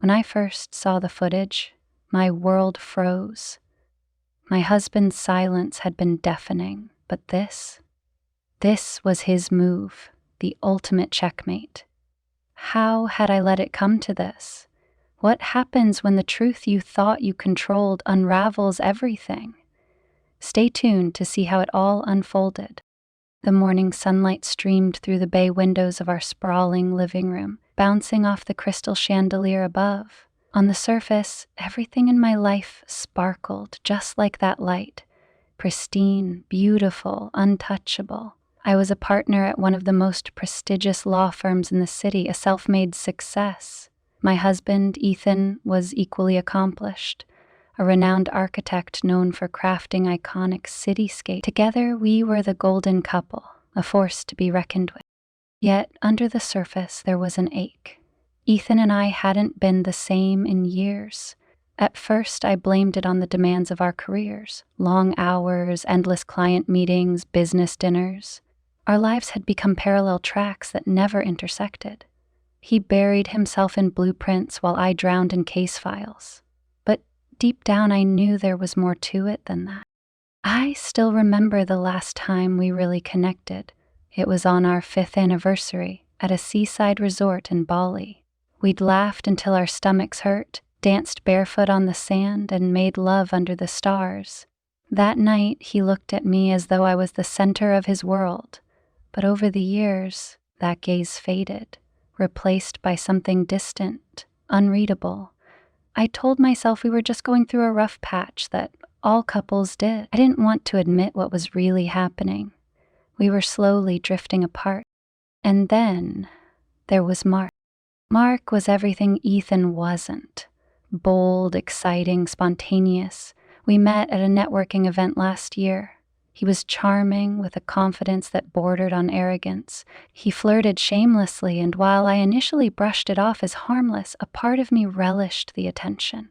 When I first saw the footage, my world froze. My husband's silence had been deafening, but this was his move, the ultimate checkmate. How had I let it come to this? What happens when the truth you thought you controlled unravels everything? Stay tuned to see how it all unfolded. The morning sunlight streamed through the bay windows of our sprawling living room, bouncing off the crystal chandelier above. On the surface, everything in my life sparkled just like that light. Pristine, beautiful, untouchable. I was a partner at one of the most prestigious law firms in the city, a self-made success. My husband, Ethan, was equally accomplished, a renowned architect known for crafting iconic cityscapes. Together, we were the golden couple, a force to be reckoned with. Yet, under the surface, there was an ache. Ethan and I hadn't been the same in years. At first, I blamed it on the demands of our careers. Long hours, endless client meetings, business dinners. Our lives had become parallel tracks that never intersected. He buried himself in blueprints while I drowned in case files. But deep down, I knew there was more to it than that. I still remember the last time we really connected. It was on our 5th anniversary at a seaside resort in Bali. We'd laughed until our stomachs hurt, danced barefoot on the sand, and made love under the stars. That night, he looked at me as though I was the center of his world. But over the years, that gaze faded, replaced by something distant, unreadable. I told myself we were just going through a rough patch that all couples did. I didn't want to admit what was really happening. We were slowly drifting apart. And then there was Mark. Mark was everything Ethan wasn't. Bold, exciting, spontaneous. We met at a networking event last year. He was charming, with a confidence that bordered on arrogance. He flirted shamelessly, and while I initially brushed it off as harmless, a part of me relished the attention.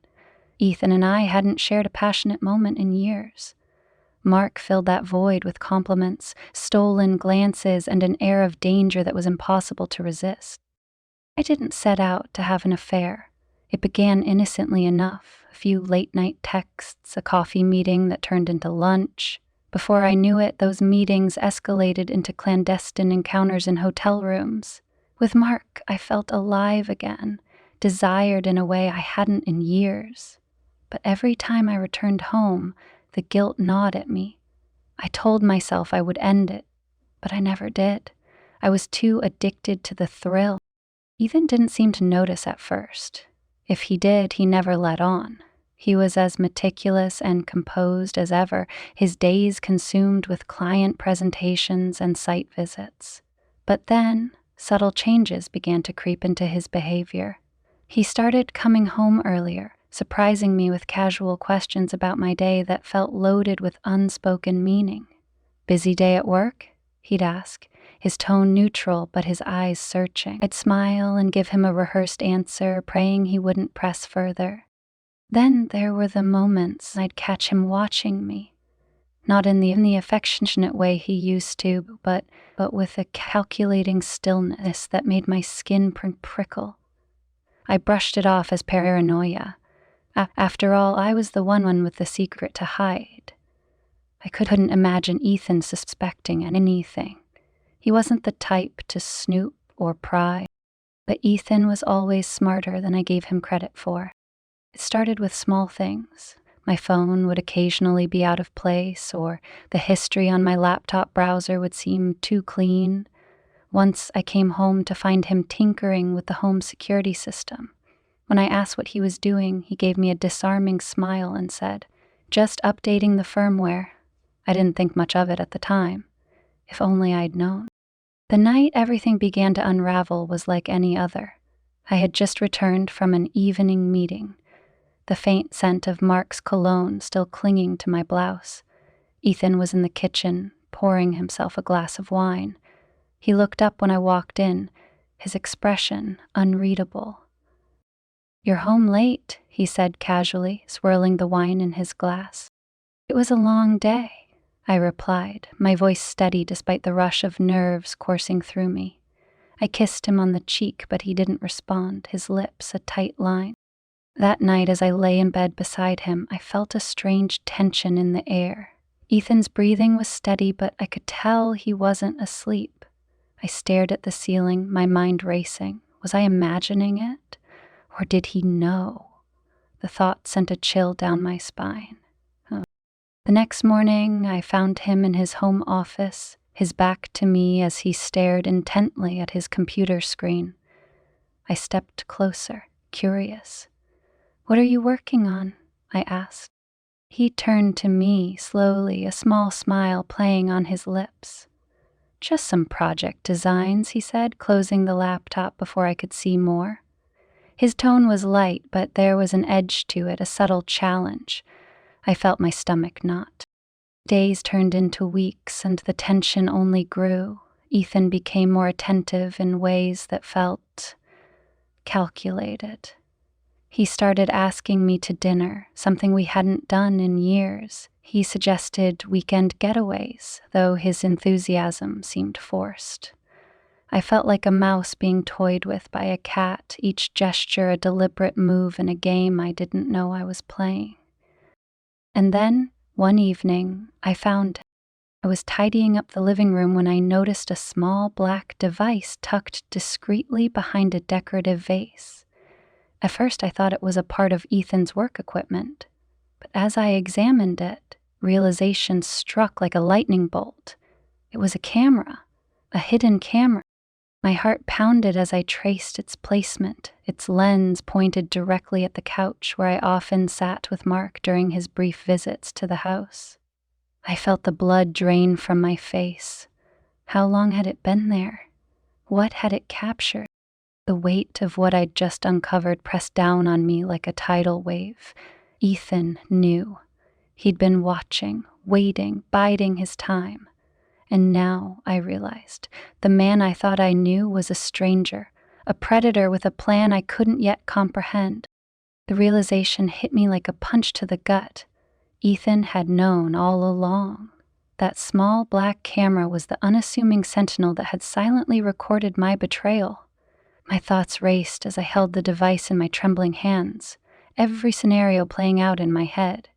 Ethan and I hadn't shared a passionate moment in years. Mark filled that void with compliments, stolen glances, and an air of danger that was impossible to resist. I didn't set out to have an affair. It began innocently enough, a few late-night texts, a coffee meeting that turned into lunch. Before I knew it, those meetings escalated into clandestine encounters in hotel rooms. With Mark, I felt alive again, desired in a way I hadn't in years. But every time I returned home, the guilt gnawed at me. I told myself I would end it, but I never did. I was too addicted to the thrill. Ethan didn't seem to notice at first. If he did, he never let on. He was as meticulous and composed as ever, his days consumed with client presentations and site visits. But then, subtle changes began to creep into his behavior. He started coming home earlier, surprising me with casual questions about my day that felt loaded with unspoken meaning. "Busy day at work?" he'd ask, his tone neutral but his eyes searching. I'd smile and give him a rehearsed answer, praying he wouldn't press further. Then there were the moments I'd catch him watching me, not in the affectionate way he used to, but with a calculating stillness that made my skin prickle. I brushed it off as paranoia. After all, I was the one with the secret to hide. I couldn't imagine Ethan suspecting anything. He wasn't the type to snoop or pry, but Ethan was always smarter than I gave him credit for. It started with small things. My phone would occasionally be out of place, or the history on my laptop browser would seem too clean. Once I came home to find him tinkering with the home security system. When I asked what he was doing, he gave me a disarming smile and said, "Just updating the firmware." I didn't think much of it at the time. If only I'd known. The night everything began to unravel was like any other. I had just returned from an evening meeting, the faint scent of Mark's cologne still clinging to my blouse. Ethan was in the kitchen, pouring himself a glass of wine. He looked up when I walked in, his expression unreadable. "You're home late," he said casually, swirling the wine in his glass. "It was a long day," I replied, my voice steady despite the rush of nerves coursing through me. I kissed him on the cheek, but he didn't respond, his lips a tight line. That night, as I lay in bed beside him, I felt a strange tension in the air. Ethan's breathing was steady, but I could tell he wasn't asleep. I stared at the ceiling, my mind racing. Was I imagining it? Or did he know? The thought sent a chill down my spine. Oh. The next morning, I found him in his home office, his back to me as he stared intently at his computer screen. I stepped closer, curious. "What are you working on?" I asked. He turned to me slowly, a small smile playing on his lips. "Just some project designs," he said, closing the laptop before I could see more. His tone was light, but there was an edge to it, a subtle challenge. I felt my stomach knot. Days turned into weeks, and the tension only grew. Ethan became more attentive in ways that felt calculated. He started asking me to dinner, something we hadn't done in years. He suggested weekend getaways, though his enthusiasm seemed forced. I felt like a mouse being toyed with by a cat, each gesture a deliberate move in a game I didn't know I was playing. And then, one evening, I was tidying up the living room when I noticed a small black device tucked discreetly behind a decorative vase. At first I thought it was a part of Ethan's work equipment, but as I examined it, realization struck like a lightning bolt. It was a camera, a hidden camera. My heart pounded as I traced its placement, its lens pointed directly at the couch where I often sat with Mark during his brief visits to the house. I felt the blood drain from my face. How long had it been there? What had it captured? The weight of what I'd just uncovered pressed down on me like a tidal wave. Ethan knew. He'd been watching, waiting, biding his time. And now, I realized, the man I thought I knew was a stranger, a predator with a plan I couldn't yet comprehend. The realization hit me like a punch to the gut. Ethan had known all along. That small black camera was the unassuming sentinel that had silently recorded my betrayal. My thoughts raced as I held the device in my trembling hands, every scenario playing out in my head.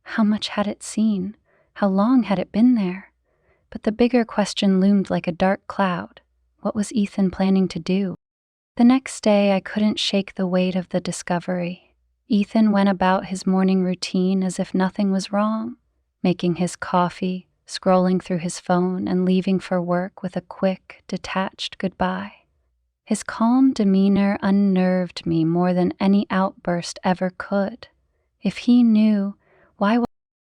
How much had it seen? How long had it been there? But the bigger question loomed like a dark cloud. What was Ethan planning to do? The next day, I couldn't shake the weight of the discovery. Ethan went about his morning routine as if nothing was wrong, making his coffee, scrolling through his phone, and leaving for work with a quick, detached goodbye. His calm demeanor unnerved me more than any outburst ever could. If he knew, why was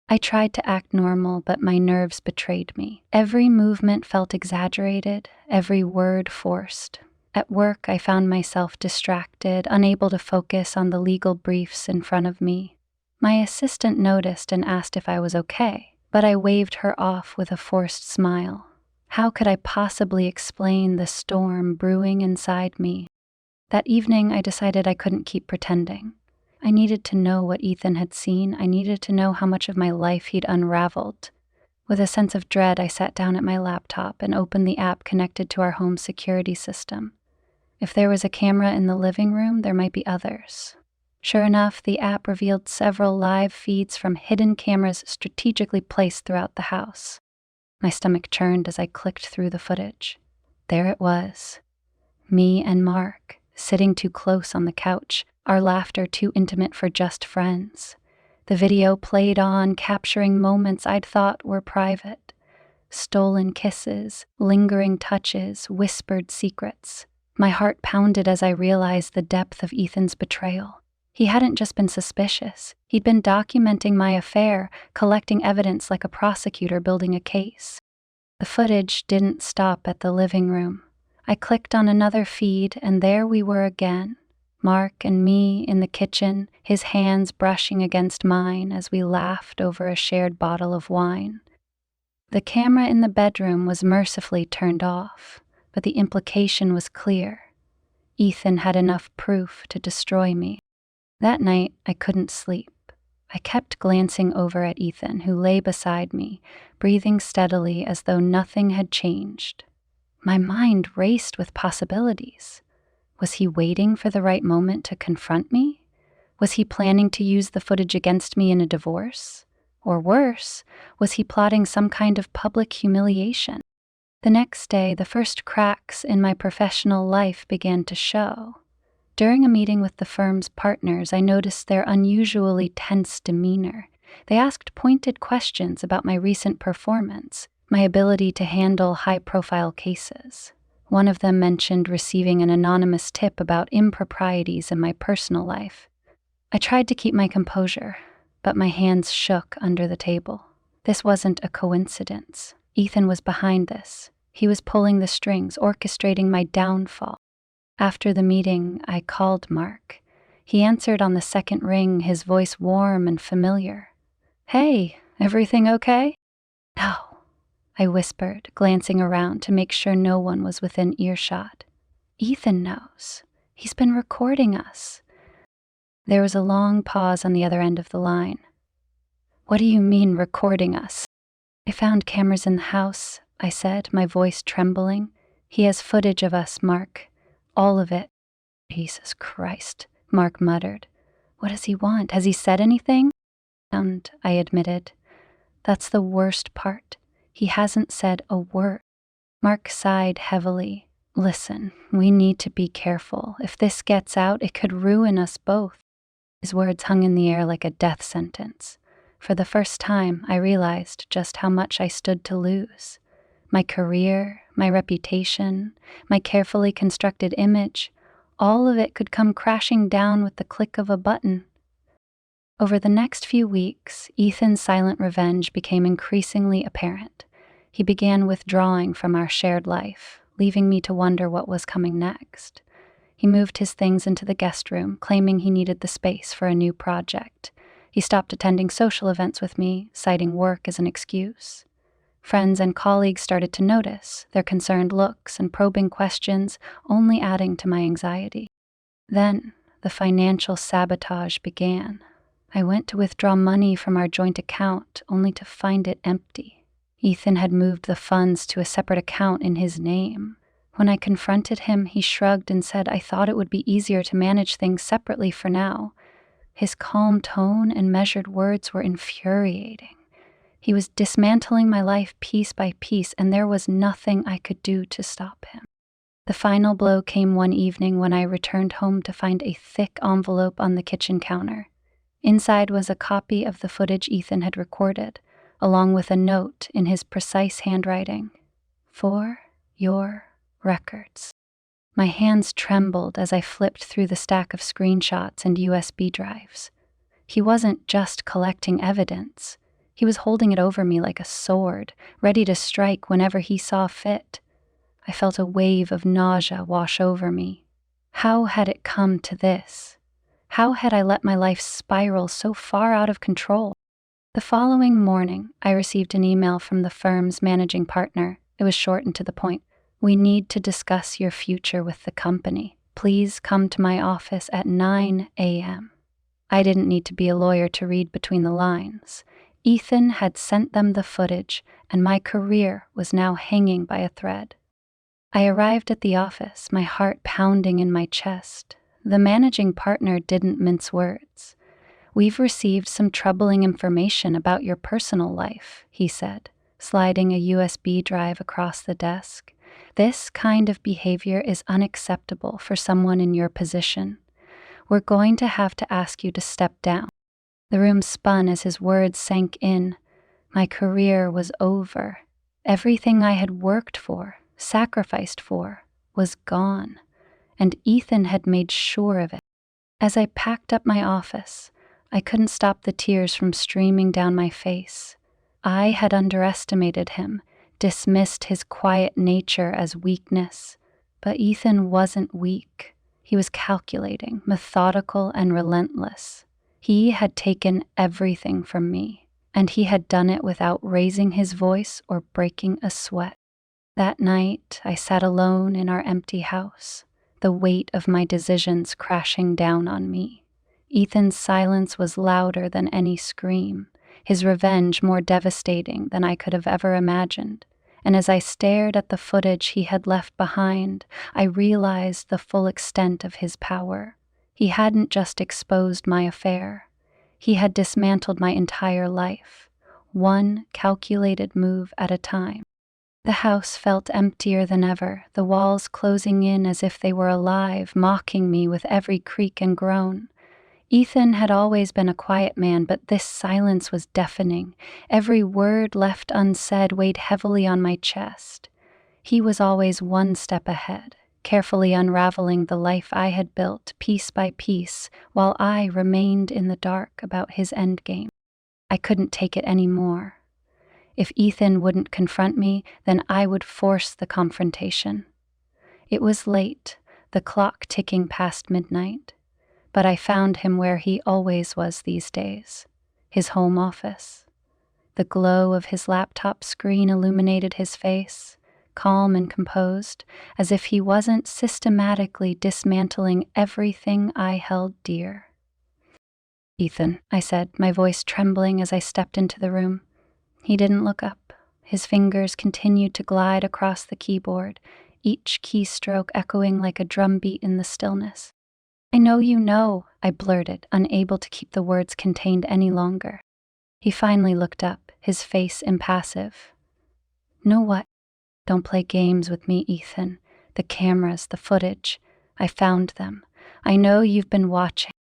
I tried to act normal, but my nerves betrayed me. Every movement felt exaggerated, every word forced. At work, I found myself distracted, unable to focus on the legal briefs in front of me. My assistant noticed and asked if I was okay, but I waved her off with a forced smile. How could I possibly explain the storm brewing inside me? That evening, I decided I couldn't keep pretending. I needed to know what Ethan had seen. I needed to know how much of my life he'd unraveled. With a sense of dread, I sat down at my laptop and opened the app connected to our home security system. If there was a camera in the living room, there might be others. Sure enough, the app revealed several live feeds from hidden cameras strategically placed throughout the house. My stomach churned as I clicked through the footage. There it was. Me and Mark, sitting too close on the couch, our laughter too intimate for just friends. The video played on, capturing moments I'd thought were private. Stolen kisses, lingering touches, whispered secrets. My heart pounded as I realized the depth of Ethan's betrayal. He hadn't just been suspicious. He'd been documenting my affair, collecting evidence like a prosecutor building a case. The footage didn't stop at the living room. I clicked on another feed, and there we were again. Mark and me in the kitchen, his hands brushing against mine as we laughed over a shared bottle of wine. The camera in the bedroom was mercifully turned off, but the implication was clear. Ethan had enough proof to destroy me. That night, I couldn't sleep. I kept glancing over at Ethan, who lay beside me, breathing steadily as though nothing had changed. My mind raced with possibilities. Was he waiting for the right moment to confront me? Was he planning to use the footage against me in a divorce? Or worse, was he plotting some kind of public humiliation? The next day, the first cracks in my professional life began to show. During a meeting with the firm's partners, I noticed their unusually tense demeanor. They asked pointed questions about my recent performance, my ability to handle high-profile cases. One of them mentioned receiving an anonymous tip about improprieties in my personal life. I tried to keep my composure, but my hands shook under the table. This wasn't a coincidence. Ethan was behind this. He was pulling the strings, orchestrating my downfall. After the meeting, I called Mark. He answered on the second ring, his voice warm and familiar. "Hey, everything okay?" "No," I whispered, glancing around to make sure no one was within earshot. "Ethan knows. He's been recording us." There was a long pause on the other end of the line. "What do you mean, recording us?" "I found cameras in the house," I said, my voice trembling. "He has footage of us, Mark. All of it." "Jesus Christ," Mark muttered. "What does he want? Has he said anything?" "And," I admitted. "That's the worst part. He hasn't said a word." Mark sighed heavily. "Listen, we need to be careful. If this gets out, it could ruin us both." His words hung in the air like a death sentence. For the first time, I realized just how much I stood to lose. My career, my reputation, my carefully constructed image, all of it could come crashing down with the click of a button. Over the next few weeks, Ethan's silent revenge became increasingly apparent. He began withdrawing from our shared life, leaving me to wonder what was coming next. He moved his things into the guest room, claiming he needed the space for a new project. He stopped attending social events with me, citing work as an excuse. Friends and colleagues started to notice, their concerned looks and probing questions only adding to my anxiety. Then, the financial sabotage began. I went to withdraw money from our joint account, only to find it empty. Ethan had moved the funds to a separate account in his name. When I confronted him, he shrugged and said I thought it would be easier to manage things separately for now. His calm tone and measured words were infuriating. He was dismantling my life piece by piece, and there was nothing I could do to stop him. The final blow came one evening when I returned home to find a thick envelope on the kitchen counter. Inside was a copy of the footage Ethan had recorded, along with a note in his precise handwriting. "For your records." My hands trembled as I flipped through the stack of screenshots and USB drives. He wasn't just collecting evidence. He was holding it over me like a sword, ready to strike whenever he saw fit. I felt a wave of nausea wash over me. How had it come to this? How had I let my life spiral so far out of control? The following morning, I received an email from the firm's managing partner. It was short and to the point. "We need to discuss your future with the company. Please come to my office at 9 a.m. I didn't need to be a lawyer to read between the lines. Ethan had sent them the footage, and my career was now hanging by a thread. I arrived at the office, my heart pounding in my chest. The managing partner didn't mince words. "We've received some troubling information about your personal life," he said, sliding a USB drive across the desk. "This kind of behavior is unacceptable for someone in your position. We're going to have to ask you to step down." The room spun as his words sank in. My career was over. Everything I had worked for, sacrificed for, was gone, and Ethan had made sure of it. As I packed up my office, I couldn't stop the tears from streaming down my face. I had underestimated him, dismissed his quiet nature as weakness. But Ethan wasn't weak. He was calculating, methodical, and relentless. He had taken everything from me, and he had done it without raising his voice or breaking a sweat. That night, I sat alone in our empty house, the weight of my decisions crashing down on me. Ethan's silence was louder than any scream, his revenge more devastating than I could have ever imagined. And as I stared at the footage he had left behind, I realized the full extent of his power. He hadn't just exposed my affair. He had dismantled my entire life, one calculated move at a time. The house felt emptier than ever, the walls closing in as if they were alive, mocking me with every creak and groan. Ethan had always been a quiet man, but this silence was deafening. Every word left unsaid weighed heavily on my chest. He was always one step ahead, carefully unraveling the life I had built piece by piece, while I remained in the dark about his endgame. I couldn't take it anymore. If Ethan wouldn't confront me, then I would force the confrontation. It was late, the clock ticking past midnight, but I found him where he always was these days, his home office. The glow of his laptop screen illuminated his face, calm and composed, as if he wasn't systematically dismantling everything I held dear. "Ethan," I said, my voice trembling as I stepped into the room. He didn't look up. His fingers continued to glide across the keyboard, each keystroke echoing like a drumbeat in the stillness. "I know you know," I blurted, unable to keep the words contained any longer. He finally looked up, his face impassive. "Know what? Don't play games with me, Ethan. The cameras, the footage. I found them. I know you've been watching."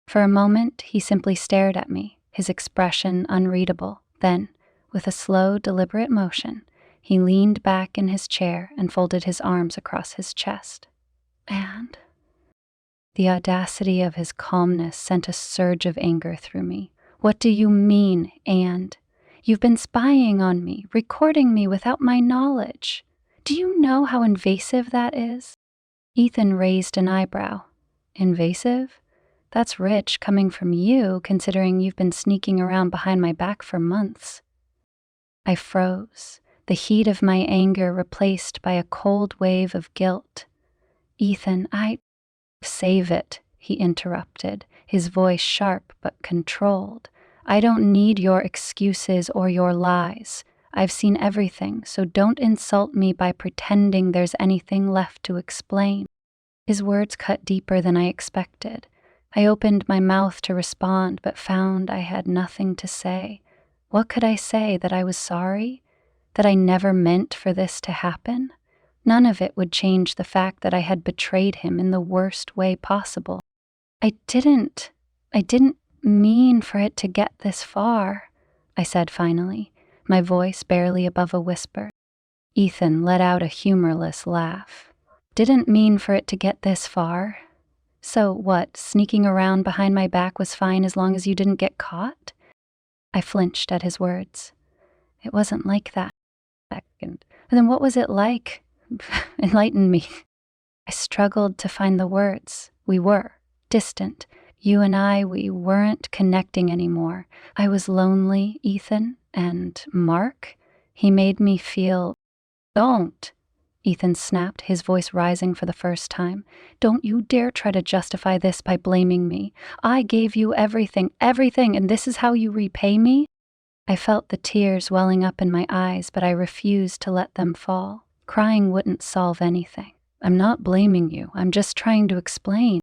For a moment, he simply stared at me, his expression unreadable. Then, with a slow, deliberate motion, he leaned back in his chair and folded his arms across his chest. "And?" The audacity of his calmness sent a surge of anger through me. "What do you mean, and? You've been spying on me, recording me without my knowledge. Do you know how invasive that is?" Ethan raised an eyebrow. "Invasive? That's rich coming from you, considering you've been sneaking around behind my back for months." I froze, the heat of my anger replaced by a cold wave of guilt. "Ethan, Save it," he interrupted, his voice sharp but controlled. "I don't need your excuses or your lies. I've seen everything, so don't insult me by pretending there's anything left to explain." His words cut deeper than I expected. I opened my mouth to respond, but found I had nothing to say. What could I say? That I was sorry? That I never meant for this to happen? None of it would change the fact that I had betrayed him in the worst way possible. I didn't mean for it to get this far," I said finally, my voice barely above a whisper. Ethan let out a humorless laugh. "Didn't mean for it to get this far? So what, sneaking around behind my back was fine as long as you didn't get caught?" I flinched at his words. "It wasn't like that." "And then what was it like?" "Enlighten me." I struggled to find the words. We were distant. You and we weren't connecting anymore. I was lonely, Ethan, and Mark. He made me feel... "Don't!" Ethan snapped, his voice rising for the first time. "Don't you dare try to justify this by blaming me. I gave you everything, and this is how you repay me?" I felt the tears welling up in my eyes, but I refused to let them fall. Crying wouldn't solve anything. "I'm not blaming you. I'm just trying to explain."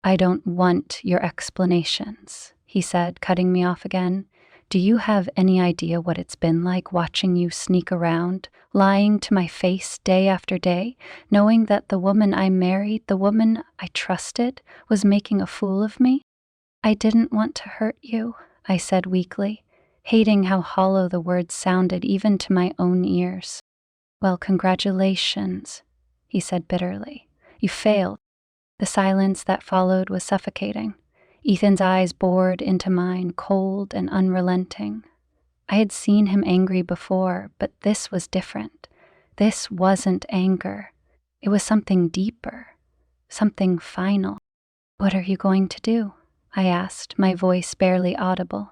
"I don't want your explanations," he said, cutting me off again. "Do you have any idea what it's been like watching you sneak around, lying to my face day after day, knowing that the woman I married, the woman I trusted, was making a fool of me?" "I didn't want to hurt you," I said weakly, hating how hollow the words sounded even to my own ears. "Well, congratulations," he said bitterly. "You failed." The silence that followed was suffocating. Ethan's eyes bored into mine, cold and unrelenting. I had seen him angry before, but this was different. This wasn't anger. It was something deeper, something final. "What are you going to do?" I asked, my voice barely audible.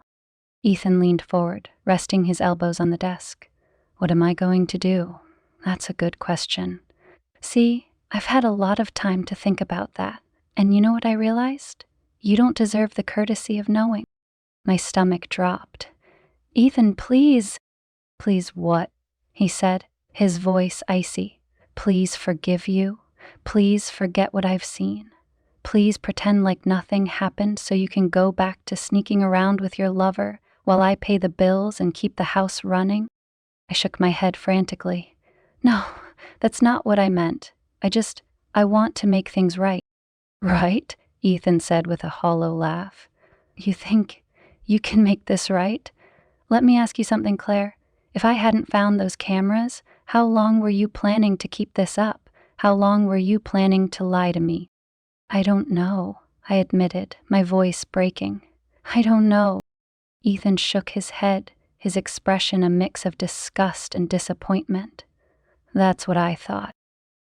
Ethan leaned forward, resting his elbows on the desk. "What am I going to do? That's a good question. See, I've had a lot of time to think about that, and you know what I realized? You don't deserve the courtesy of knowing." My stomach dropped. "Ethan, please." "Please what?" he said, his voice icy. "Please forgive you. Please forget what I've seen. Please pretend like nothing happened so you can go back to sneaking around with your lover while I pay the bills and keep the house running?" I shook my head frantically. "No, that's not what I meant. I want to make things right." "Right?" Ethan said with a hollow laugh. "You think you can make this right? Let me ask you something, Claire. If I hadn't found those cameras, how long were you planning to keep this up? How long were you planning to lie to me?" "I don't know," I admitted, my voice breaking. "I don't know." Ethan shook his head, his expression a mix of disgust and disappointment. "That's what I thought."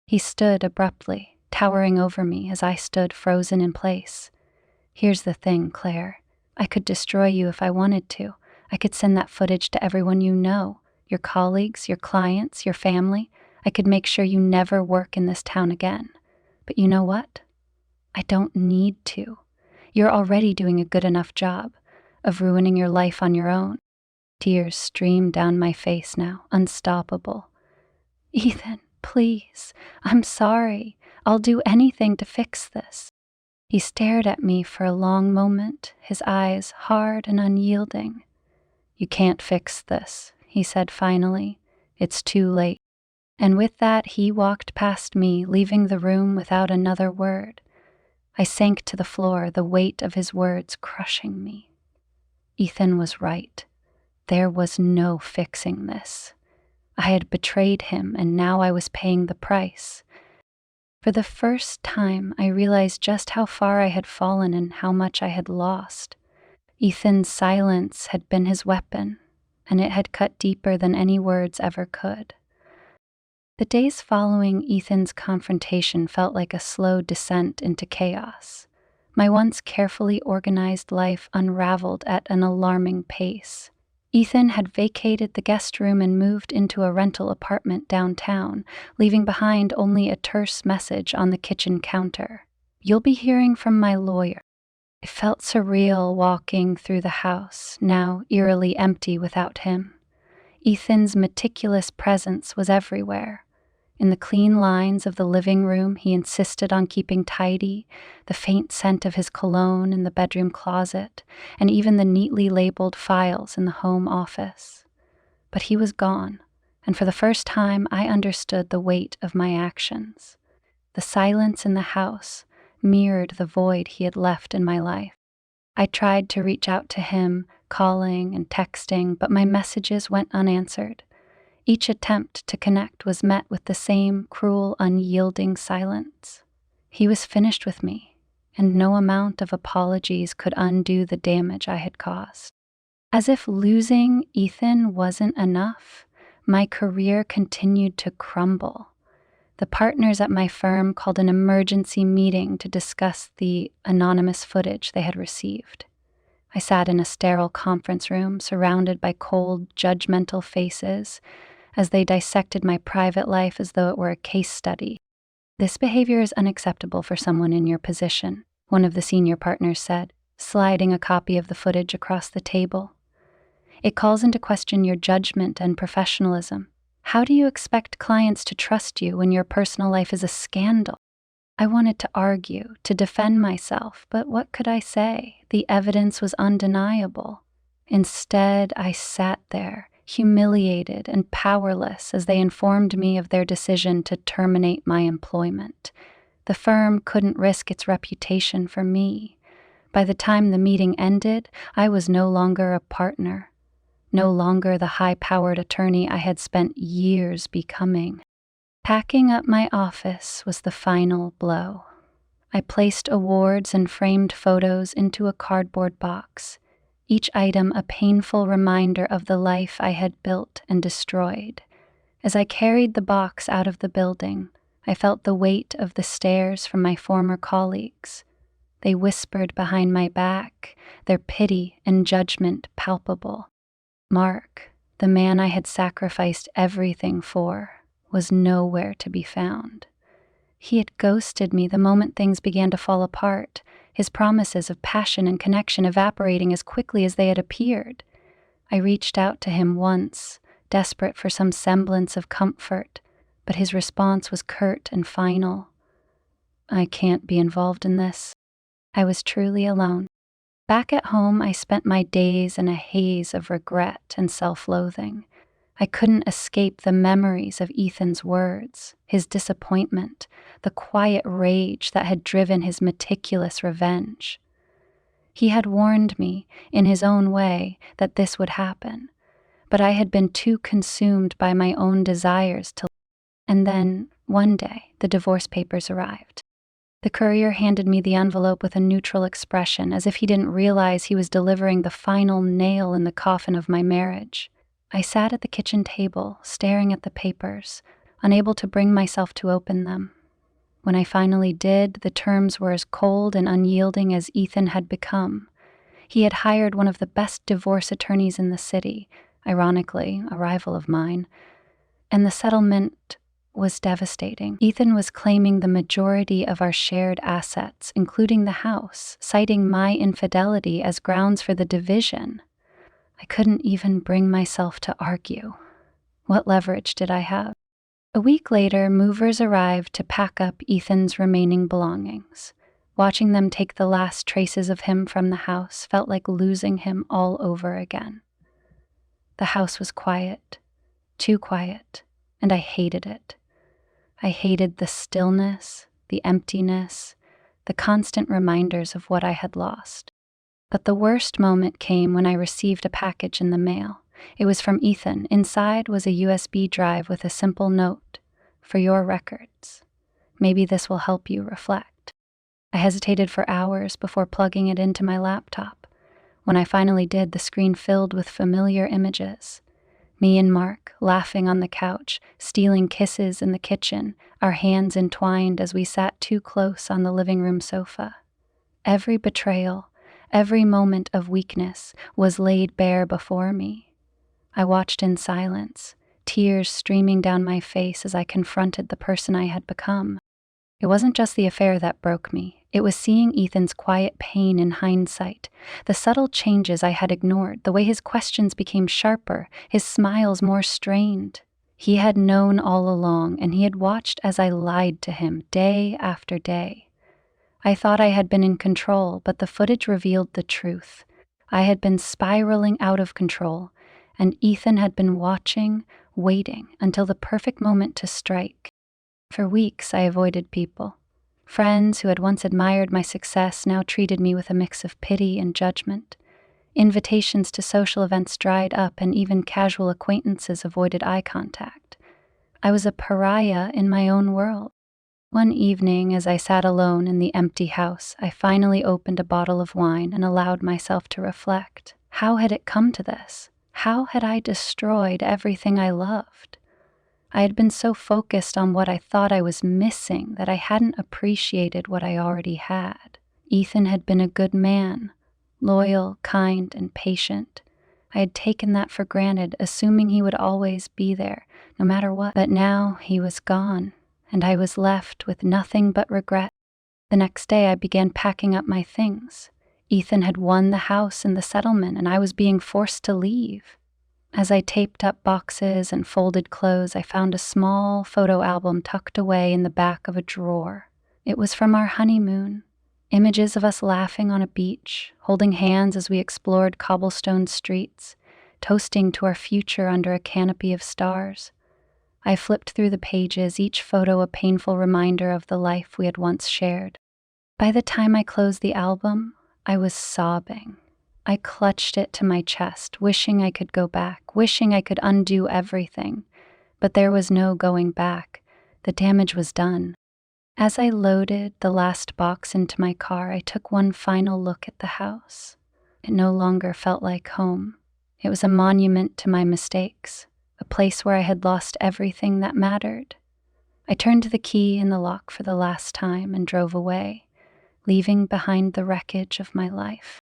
He stood abruptly, towering over me as I stood frozen in place. "Here's the thing, Claire. I could destroy you if I wanted to. I could send that footage to everyone you know, your colleagues, your clients, your family. I could make sure you never work in this town again. But you know what? I don't need to. You're already doing a good enough job of ruining your life on your own." Tears streamed down my face now, unstoppable. "Ethan, please, I'm sorry. I'll do anything to fix this." He stared at me for a long moment, his eyes hard and unyielding. "You can't fix this," he said finally. "It's too late." And with that, he walked past me, leaving the room without another word. I sank to the floor, the weight of his words crushing me. Ethan was right. There was no fixing this. I had betrayed him, and now I was paying the price. For the first time, I realized just how far I had fallen and how much I had lost. Ethan's silence had been his weapon, and it had cut deeper than any words ever could. The days following Ethan's confrontation felt like a slow descent into chaos. My once carefully organized life unraveled at an alarming pace. Ethan had vacated the guest room and moved into a rental apartment downtown, leaving behind only a terse message on the kitchen counter. "You'll be hearing from my lawyer." It felt surreal walking through the house, now eerily empty without him. Ethan's meticulous presence was everywhere. In the clean lines of the living room he insisted on keeping tidy, the faint scent of his cologne in the bedroom closet, and even the neatly labeled files in the home office. But he was gone, and for the first time I understood the weight of my actions. The silence in the house mirrored the void he had left in my life. I tried to reach out to him, calling and texting, but my messages went unanswered. Each attempt to connect was met with the same cruel, unyielding silence. He was finished with me, and no amount of apologies could undo the damage I had caused. As if losing Ethan wasn't enough, my career continued to crumble. The partners at my firm called an emergency meeting to discuss the anonymous footage they had received. I sat in a sterile conference room surrounded by cold, judgmental faces as they dissected my private life as though it were a case study. "This behavior is unacceptable for someone in your position," one of the senior partners said, sliding a copy of the footage across the table. "It calls into question your judgment and professionalism. How do you expect clients to trust you when your personal life is a scandal?" I wanted to argue, to defend myself, but what could I say? The evidence was undeniable. Instead, I sat there, humiliated and powerless as they informed me of their decision to terminate my employment. The firm couldn't risk its reputation for me. By the time the meeting ended, I was no longer a partner, no longer the high-powered attorney I had spent years becoming. Packing up my office was the final blow. I placed awards and framed photos into a cardboard box, each item a painful reminder of the life I had built and destroyed. As I carried the box out of the building, I felt the weight of the stares from my former colleagues. They whispered behind my back, their pity and judgment palpable. Mark, the man I had sacrificed everything for, was nowhere to be found. He had ghosted me the moment things began to fall apart, his promises of passion and connection evaporating as quickly as they had appeared. I reached out to him once, desperate for some semblance of comfort, but his response was curt and final. I can't be involved in this. I was truly alone. Back at home, I spent my days in a haze of regret and self-loathing. I couldn't escape the memories of Ethan's words, his disappointment, the quiet rage that had driven his meticulous revenge. He had warned me, in his own way, that this would happen, but I had been too consumed by my own desires to. And then, one day, the divorce papers arrived. The courier handed me the envelope with a neutral expression, as if he didn't realize he was delivering the final nail in the coffin of my marriage. I sat at the kitchen table, staring at the papers, unable to bring myself to open them. When I finally did, the terms were as cold and unyielding as Ethan had become. He had hired one of the best divorce attorneys in the city, ironically, a rival of mine, and the settlement was devastating. Ethan was claiming the majority of our shared assets, including the house, citing my infidelity as grounds for the division. I couldn't even bring myself to argue. What leverage did I have? A week later, movers arrived to pack up Ethan's remaining belongings. Watching them take the last traces of him from the house felt like losing him all over again. The house was quiet, too quiet, and I hated it. I hated the stillness, the emptiness, the constant reminders of what I had lost. But the worst moment came when I received a package in the mail. It was from Ethan. Inside was a USB drive with a simple note, "For your records. Maybe this will help you reflect." I hesitated for hours before plugging it into my laptop. When I finally did, the screen filled with familiar images. Me and Mark, laughing on the couch, stealing kisses in the kitchen, our hands entwined as we sat too close on the living room sofa. Every betrayal, every moment of weakness was laid bare before me. I watched in silence, tears streaming down my face as I confronted the person I had become. It wasn't just the affair that broke me. It was seeing Ethan's quiet pain in hindsight, the subtle changes I had ignored, the way his questions became sharper, his smiles more strained. He had known all along, and he had watched as I lied to him day after day. I thought I had been in control, but the footage revealed the truth. I had been spiraling out of control, and Ethan had been watching, waiting until the perfect moment to strike. For weeks, I avoided people. Friends who had once admired my success now treated me with a mix of pity and judgment. Invitations to social events dried up, and even casual acquaintances avoided eye contact. I was a pariah in my own world. One evening, as I sat alone in the empty house, I finally opened a bottle of wine and allowed myself to reflect. How had it come to this? How had I destroyed everything I loved? I had been so focused on what I thought I was missing that I hadn't appreciated what I already had. Ethan had been a good man, loyal, kind, and patient. I had taken that for granted, assuming he would always be there, no matter what. But now he was gone, and I was left with nothing but regret. The next day, I began packing up my things. Ethan had won the house in the settlement, and I was being forced to leave. As I taped up boxes and folded clothes, I found a small photo album tucked away in the back of a drawer. It was from our honeymoon. Images of us laughing on a beach, holding hands as we explored cobblestone streets, toasting to our future under a canopy of stars. I flipped through the pages, each photo a painful reminder of the life we had once shared. By the time I closed the album, I was sobbing. I clutched it to my chest, wishing I could go back, wishing I could undo everything. But there was no going back. The damage was done. As I loaded the last box into my car, I took one final look at the house. It no longer felt like home. It was a monument to my mistakes, a place where I had lost everything that mattered. I turned the key in the lock for the last time and drove away, leaving behind the wreckage of my life.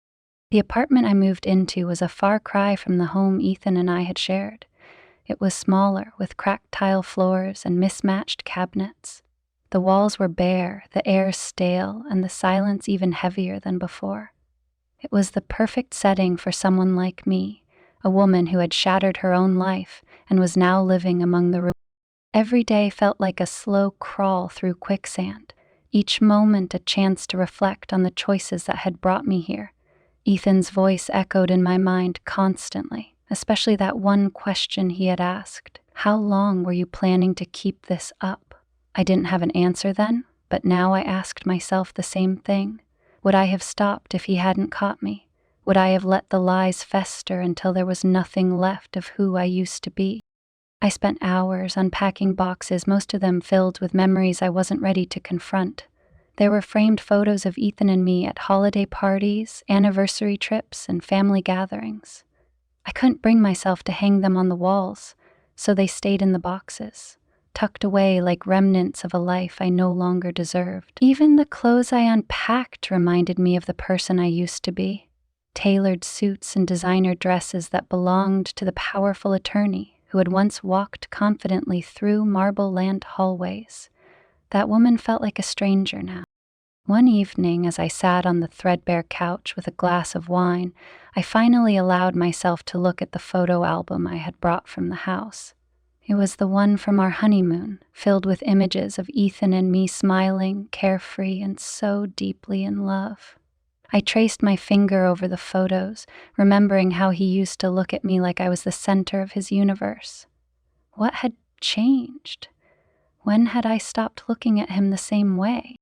The apartment I moved into was a far cry from the home Ethan and I had shared. It was smaller, with cracked tile floors and mismatched cabinets. The walls were bare, the air stale, and the silence even heavier than before. It was the perfect setting for someone like me, a woman who had shattered her own life and was now living among the ruins. Every day felt like a slow crawl through quicksand. each moment a chance to reflect on the choices that had brought me here. Ethan's voice echoed in my mind constantly, especially that one question he had asked. How long were you planning to keep this up? I didn't have an answer then, but now I asked myself the same thing. Would I have stopped if he hadn't caught me? Would I have let the lies fester until there was nothing left of who I used to be? I spent hours unpacking boxes, most of them filled with memories I wasn't ready to confront. There were framed photos of Ethan and me at holiday parties, anniversary trips, and family gatherings. I couldn't bring myself to hang them on the walls, so they stayed in the boxes, tucked away like remnants of a life I no longer deserved. Even the clothes I unpacked reminded me of the person I used to be. Tailored suits and designer dresses that belonged to the powerful attorney who had once walked confidently through Marble-Land hallways. That woman felt like a stranger now. One evening, as I sat on the threadbare couch with a glass of wine, I finally allowed myself to look at the photo album I had brought from the house. It was the one from our honeymoon, filled with images of Ethan and me smiling, carefree, and so deeply in love. I traced my finger over the photos, remembering how he used to look at me like I was the center of his universe. What had changed? When had I stopped looking at him the same way?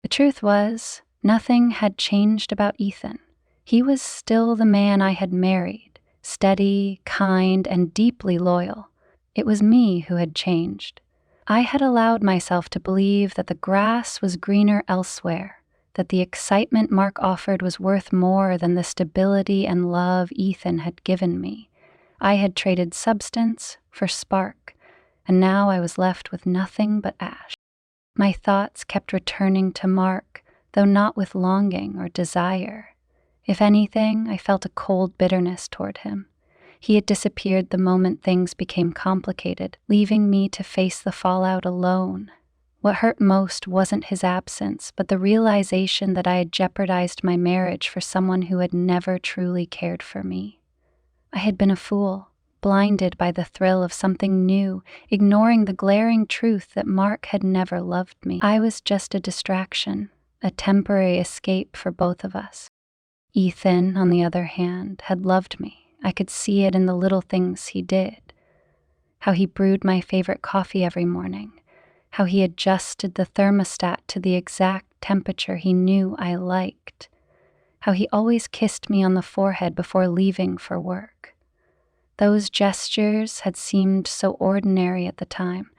The truth was, nothing had changed about Ethan. He was still the man I had married, steady, kind, and deeply loyal. It was me who had changed. I had allowed myself to believe that the grass was greener elsewhere, that the excitement Mark offered was worth more than the stability and love Ethan had given me. I had traded substance for spark, and now I was left with nothing but ash. My thoughts kept returning to Mark, though not with longing or desire. If anything, I felt a cold bitterness toward him. He had disappeared the moment things became complicated, leaving me to face the fallout alone. What hurt most wasn't his absence, but the realization that I had jeopardized my marriage for someone who had never truly cared for me. I had been a fool, blinded by the thrill of something new, ignoring the glaring truth that Mark had never loved me. I was just a distraction, a temporary escape for both of us. Ethan, on the other hand, had loved me. I could see it in the little things he did. How he brewed my favorite coffee every morning. How he adjusted the thermostat to the exact temperature he knew I liked. How he always kissed me on the forehead before leaving for work. Those gestures had seemed so ordinary at the time,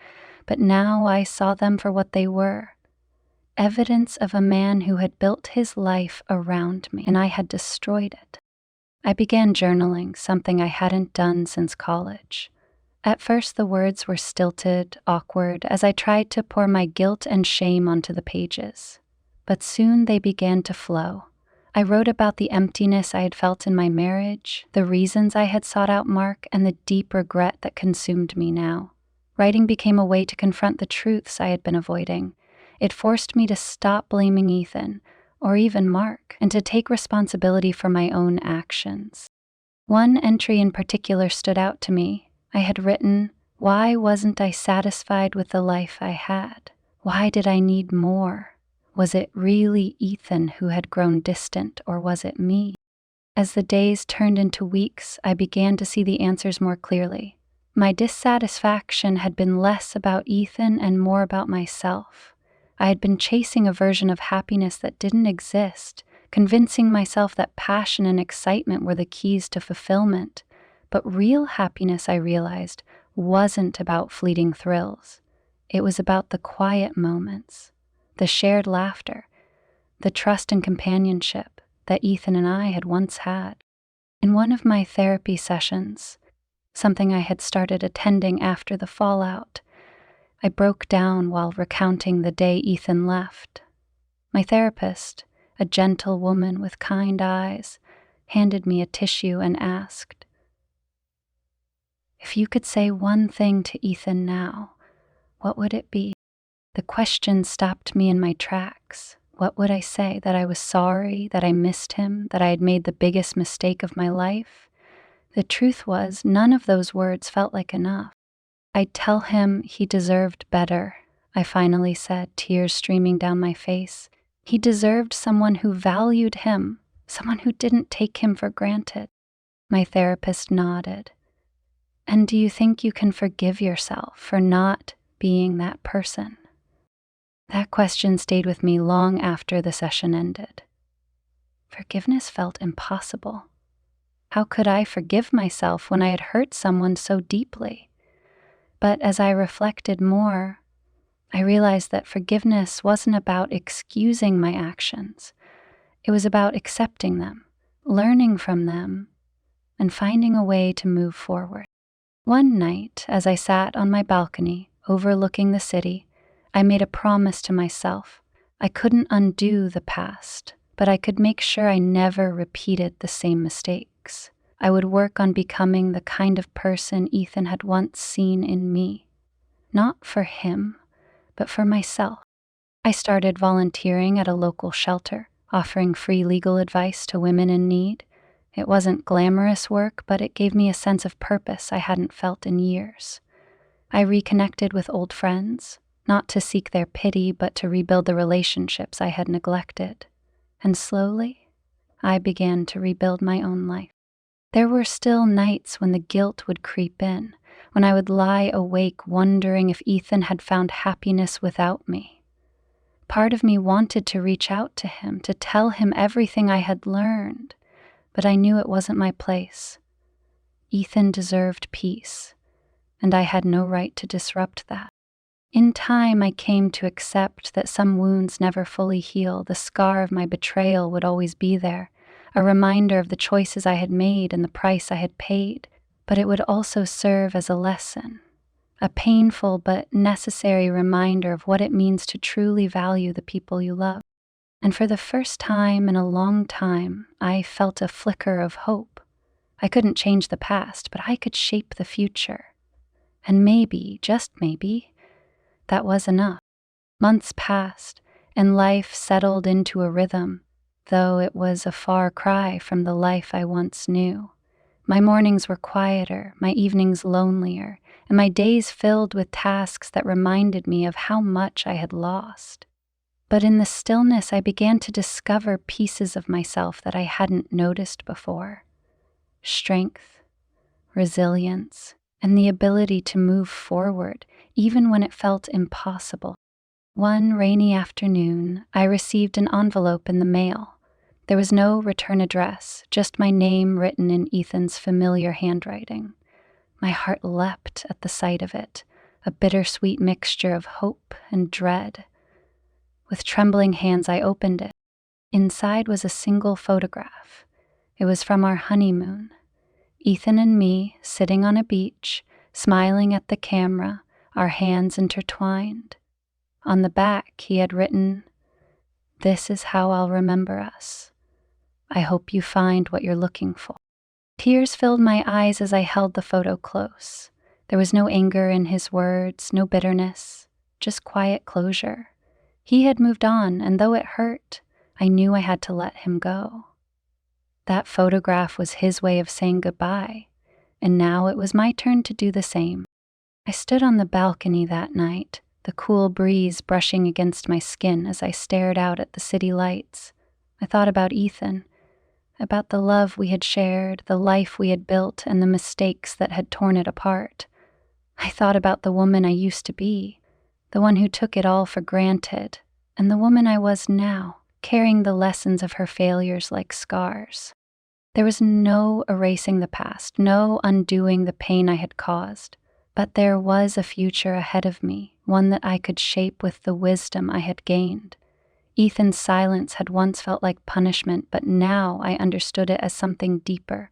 but now I saw them for what they were. Evidence of a man who had built his life around me, and I had destroyed it. I began journaling, something I hadn't done since college. At first the words were stilted, awkward, as I tried to pour my guilt and shame onto the pages. But soon they began to flow. I wrote about the emptiness I had felt in my marriage, the reasons I had sought out Mark, and the deep regret that consumed me now. Writing became a way to confront the truths I had been avoiding. It forced me to stop blaming Ethan, or even Mark, and to take responsibility for my own actions. One entry in particular stood out to me. I had written, "Why wasn't I satisfied with the life I had? Why did I need more? Was it really Ethan who had grown distant, or was it me?" As the days turned into weeks, I began to see the answers more clearly. My dissatisfaction had been less about Ethan and more about myself. I had been chasing a version of happiness that didn't exist, convincing myself that passion and excitement were the keys to fulfillment. But real happiness, I realized, wasn't about fleeting thrills. It was about the quiet moments, the shared laughter, the trust and companionship that Ethan and I had once had. In one of my therapy sessions, something I had started attending after the fallout, I broke down while recounting the day Ethan left. My therapist, a gentle woman with kind eyes, handed me a tissue and asked, "If you could say one thing to Ethan now, what would it be?" The question stopped me in my tracks. What would I say? That I was sorry, that I missed him, that I had made the biggest mistake of my life? The truth was, none of those words felt like enough. I'd tell him he deserved better. I finally said, tears streaming down my face. He deserved someone who valued him, someone who didn't take him for granted. My therapist nodded. And do you think you can forgive yourself for not being that person? That question stayed with me long after the session ended. Forgiveness felt impossible. How could I forgive myself when I had hurt someone so deeply? But as I reflected more, I realized that forgiveness wasn't about excusing my actions. It was about accepting them, learning from them, and finding a way to move forward. One night, as I sat on my balcony overlooking the city, I made a promise to myself. I couldn't undo the past, but I could make sure I never repeated the same mistakes. I would work on becoming the kind of person Ethan had once seen in me. Not for him, but for myself. I started volunteering at a local shelter, offering free legal advice to women in need. It wasn't glamorous work, but it gave me a sense of purpose I hadn't felt in years. I reconnected with old friends, not to seek their pity, but to rebuild the relationships I had neglected. And slowly, I began to rebuild my own life. There were still nights when the guilt would creep in, when I would lie awake wondering if Ethan had found happiness without me. Part of me wanted to reach out to him, to tell him everything I had learned, but I knew it wasn't my place. Ethan deserved peace, and I had no right to disrupt that. In time, I came to accept that some wounds never fully heal. The scar of my betrayal would always be there, a reminder of the choices I had made and the price I had paid, but it would also serve as a lesson, a painful but necessary reminder of what it means to truly value the people you love. And for the first time in a long time, I felt a flicker of hope. I couldn't change the past, but I could shape the future. And maybe, just maybe, that was enough. Months passed, and life settled into a rhythm, though it was a far cry from the life I once knew. My mornings were quieter, my evenings lonelier, and my days filled with tasks that reminded me of how much I had lost. But in the stillness, I began to discover pieces of myself that I hadn't noticed before. Strength, resilience, and the ability to move forward, even when it felt impossible. One rainy afternoon, I received an envelope in the mail. There was no return address, just my name written in Ethan's familiar handwriting. My heart leapt at the sight of it, a bittersweet mixture of hope and dread. With trembling hands, I opened it. Inside was a single photograph. It was from our honeymoon. Ethan and me sitting on a beach, smiling at the camera, our hands intertwined. On the back, he had written, "This is how I'll remember us. I hope you find what you're looking for." Tears filled my eyes as I held the photo close. There was no anger in his words, no bitterness, just quiet closure. He had moved on, and though it hurt, I knew I had to let him go. That photograph was his way of saying goodbye, and now it was my turn to do the same. I stood on the balcony that night, the cool breeze brushing against my skin as I stared out at the city lights. I thought about Ethan, about the love we had shared, the life we had built, and the mistakes that had torn it apart. I thought about the woman I used to be, the one who took it all for granted, and the woman I was now, carrying the lessons of her failures like scars. There was no erasing the past, no undoing the pain I had caused, but there was a future ahead of me, one that I could shape with the wisdom I had gained. Ethan's silence had once felt like punishment, but now I understood it as something deeper,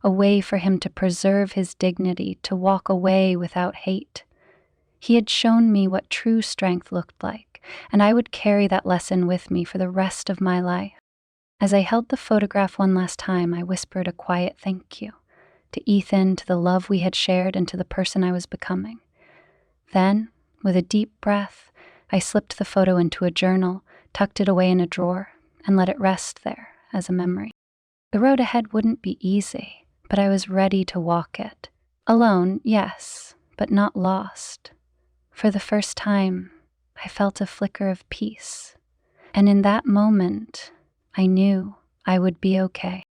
a way for him to preserve his dignity, to walk away without hate. He had shown me what true strength looked like, and I would carry that lesson with me for the rest of my life. As I held the photograph one last time, I whispered a quiet thank you to Ethan, to the love we had shared, and to the person I was becoming. Then, with a deep breath, I slipped the photo into a journal, tucked it away in a drawer, and let it rest there as a memory. The road ahead wouldn't be easy, but I was ready to walk it. Alone, yes, but not lost. For the first time, I felt a flicker of peace. And in that moment, I knew I would be okay.